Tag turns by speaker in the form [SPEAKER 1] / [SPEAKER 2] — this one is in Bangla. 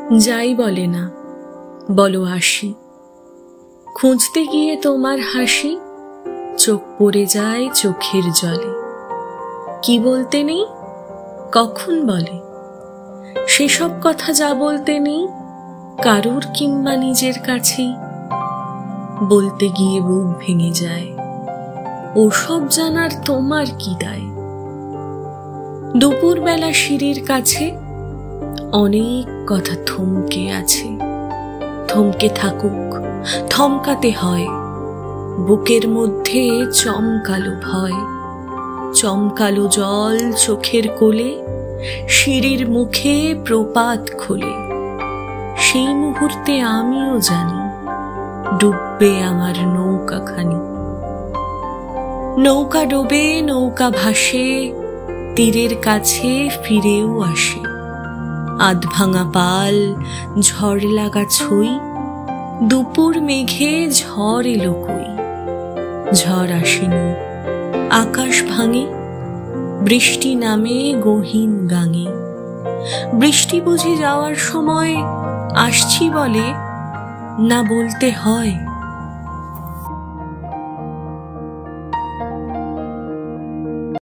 [SPEAKER 1] যাই বলে না, বলো আসি। খুঁজতে গিয়ে তোমার হাসি চোখ পড়ে যায় চোখের জলে। কি বলতে নেই, কখন বলে সেসব কথা যা বলতে নেই কারুর কিংবা নিজের কাছেই। বলতে গিয়ে বুক ভেঙে যায়, ওসব জানার তোমার কি দায়। দুপুরবেলা সিঁড়ির কাছে অনেক কথা থমকে আছে। থমকে থাকুক, থমকাতে হয়। বুকের মধ্যে চমকালো ভয়, চমকালো জল চোখের কোলে, সিঁড়ির মুখে প্রপাত খোলে। সেই মুহূর্তে আমিও জানি ডুববে আমার নৌকাখানি। নৌকা ডোবে, নৌকা ভাসে, তীরের কাছে ফিরেও আসে। আধ ভাঙা পাল, ঝড় লাগা ছুঁই, দুপুর মেঘে ঝড় এলো কই। ঝড় আসেনি, আকাশ ভাঙে, বৃষ্টি নামে গহীন গাঙে। বৃষ্টি বুঝি যাওয়ার সময় আসছি বলে, না বলতে হয়